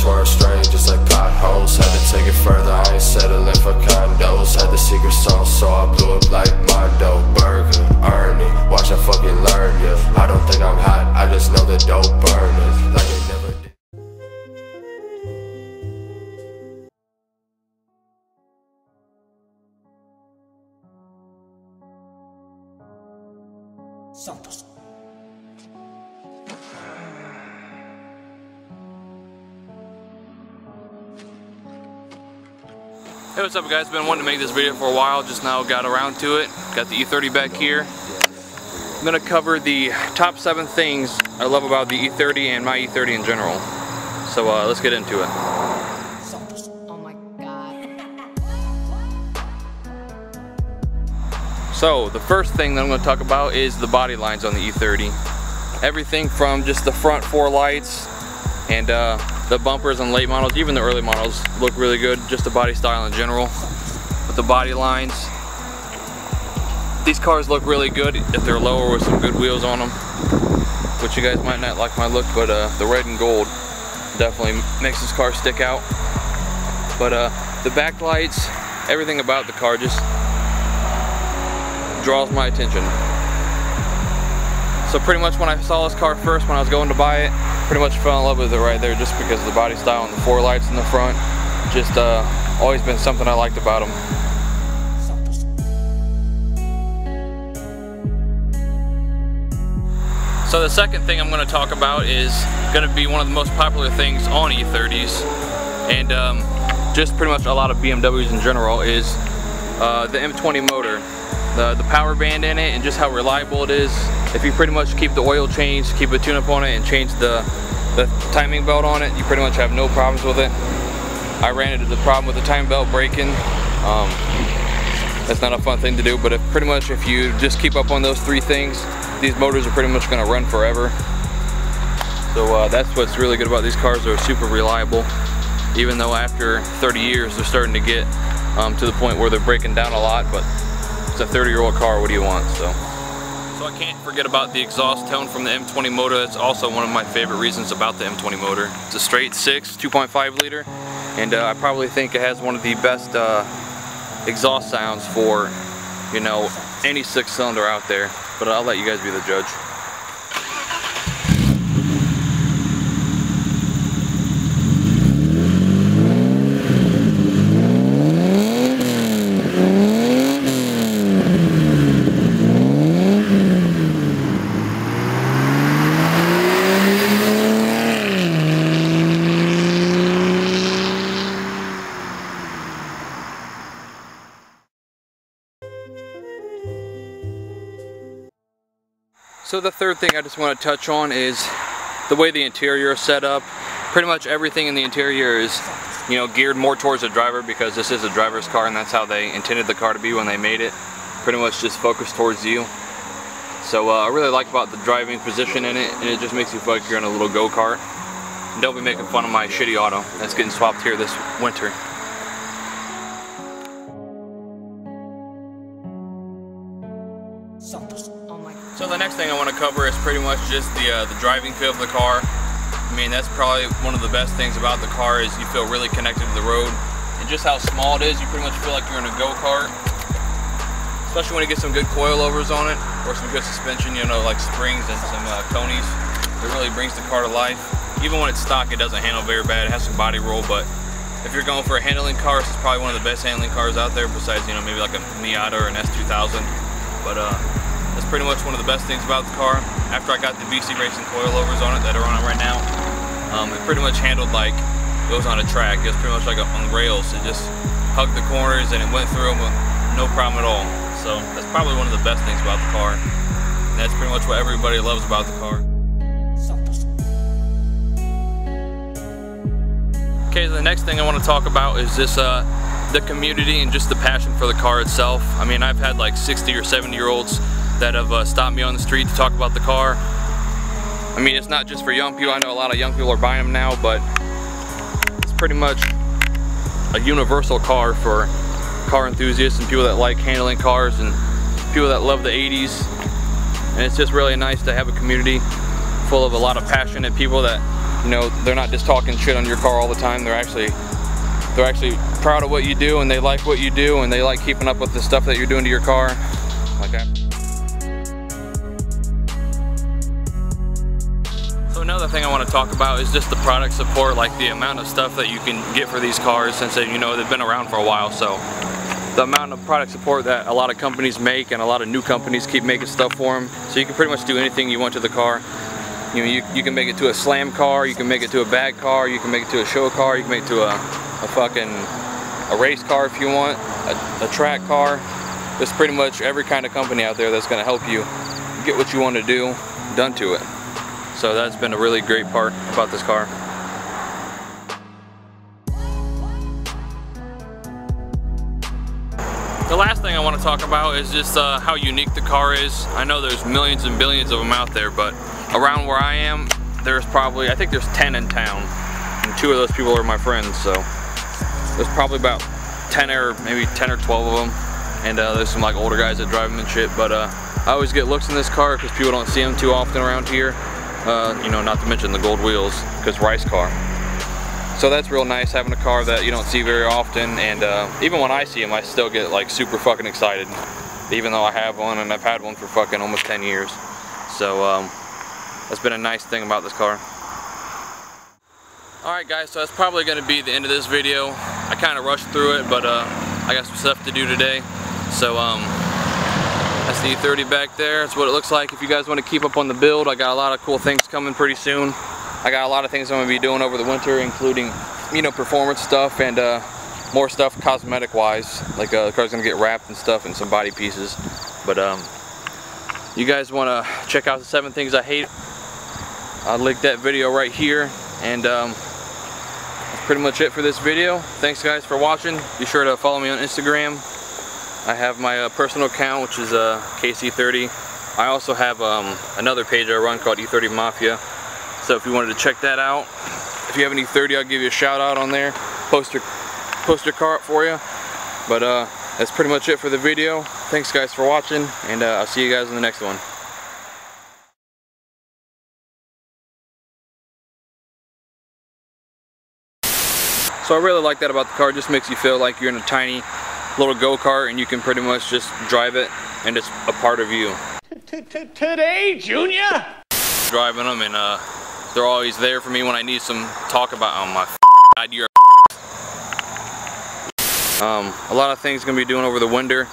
swerve strange, just like potholes. Had to take it further, I ain't settling for condos. Had the secret sauce, so I blew up like Mondo. Burger, Ernie, watch I fucking learn ya. I don't think I'm hot, I just know the dope burning like it never did. Santos. Hey, what's up guys? Been wanting to make this video for a while, just now got around to it. Got the E30 back here. I'm gonna cover the top 7 things I love about the E30 and my E30 in general. So let's get into it. Oh my god. So the first thing that I'm gonna talk about is the body lines on the E30. Everything from just the front 4 lights and the bumpers on late models, even the early models look really good, just the body style in general. With the body lines, these cars look really good if they're lower with some good wheels on them, which you guys might not like my look, but the red and gold definitely makes this car stick out. But the backlights, everything about the car just draws my attention. So pretty much when I saw this car first, when I was going to buy it, pretty much fell in love with it right there just because of the body style and the 4 lights in the front. Just always been something I liked about them. So the second thing I'm going to talk about is going to be one of the most popular things on E30s and just pretty much a lot of BMWs in general is the M20 motor. The power band in it and just how reliable it is. If you pretty much keep the oil change, keep a tune-up on it, and change the timing belt on it, you pretty much have no problems with it. I ran into the problem with the timing belt breaking. That's not a fun thing to do, but if you just keep up on those 3 things, these motors are pretty much going to run forever. So that's what's really good about these cars. They're super reliable, even though after 30 years they're starting to get to the point where they're breaking down a lot, but it's a 30-year-old car, what do you want? So I can't forget about the exhaust tone from the M20 motor. That's also one of my favorite reasons about the M20 motor. It's a straight 6, 2.5 liter, and I probably think it has one of the best exhaust sounds for, you know, any 6-cylinder out there, but I'll let you guys be the judge. So the third thing I just want to touch on is the way the interior is set up. Pretty much everything in the interior is, you know, geared more towards the driver because this is a driver's car and that's how they intended the car to be when they made it. Pretty much just focused towards you. So I really like about the driving position in it, and it just makes you feel like you're in a little go-kart. And don't be making fun of my shitty auto that's getting swapped here this winter. So the next thing I want to cover is pretty much just the driving feel of the car. I mean, that's probably one of the best things about the car is you feel really connected to the road. And just how small it is, you pretty much feel like you're in a go-kart. Especially when you get some good coilovers on it, or some good suspension, you know, like springs and some conies. It really brings the car to life. Even when it's stock, it doesn't handle very bad. It has some body roll, but if you're going for a handling car, this is probably one of the best handling cars out there besides, you know, maybe like a Miata or an S2000. But that's pretty much one of the best things about the car. After I got the BC Racing coilovers on it that are on it right now, it pretty much handled like it was on a track. It was pretty much like on rails. It just hugged the corners and it went through them with no problem at all. So that's probably one of the best things about the car. And that's pretty much what everybody loves about the car. Okay, the next thing I want to talk about is this the community and just the passion for the car itself. I mean, I've had like 60 or 70-year-olds that have stopped me on the street to talk about the car. I mean, it's not just for young people. I know a lot of young people are buying them now, but it's pretty much a universal car for car enthusiasts and people that like handling cars and people that love the 80s. And it's just really nice to have a community full of a lot of passionate people that you know, they're not just talking shit on your car all the time. They're actually proud of what you do, and they like what you do, and they like keeping up with the stuff that you're doing to your car. Like that. So another thing I want to talk about is just the product support, like the amount of stuff that you can get for these cars since they, you know, they've been around for a while. So the amount of product support that a lot of companies make, and a lot of new companies keep making stuff for them. So you can pretty much do anything you want to the car. You know, you can make it to a slam car, you can make it to a bag car, you can make it to a show car, you can make it to a race car if you want, a track car. There's pretty much every kind of company out there that's going to help you get what you want to do done to it. So that's been a really great part about this car. The last thing I want to talk about is just how unique the car is. I know there's millions and billions of them out there, but around where I am, there's probably, I think there's 10 in town, and 2 of those people are my friends, so there's probably about 10 or maybe 10 or 12 of them, and there's some like older guys that drive them and shit, but I always get looks in this car because people don't see them too often around here, you know, not to mention the gold wheels, because Rice car. So that's real nice, having a car that you don't see very often, and even when I see them, I still get like super fucking excited, even though I have one, and I've had one for fucking almost 10 years. So that's been a nice thing about this car. Alright guys, so that's probably going to be the end of this video. I kind of rushed through it, but I got some stuff to do today. So that's the E30 back there. That's what it looks like. If you guys want to keep up on the build, I got a lot of cool things coming pretty soon. I got a lot of things I'm going to be doing over the winter, including, you know, performance stuff and more stuff cosmetic wise. Like the car's going to get wrapped and stuff and some body pieces. But you guys want to check out the 7 things I hate, I'll link that video right here. And that's pretty much it for this video. Thanks guys for watching. Be sure to follow me on Instagram. I have my personal account, which is KC30. I also have another page I run called E30 Mafia. So if you wanted to check that out, if you have an E30, I'll give you a shout out on there. Post your car up for you. But that's pretty much it for the video. Thanks guys for watching, and I'll see you guys in the next one. So I really like that about the car. It just makes you feel like you're in a tiny little go-kart and you can pretty much just drive it and it's a part of you. Today, Junior? Driving them, and they're always there for me when I need some talk about, oh my God, you're a lot of things gonna be doing over the winter.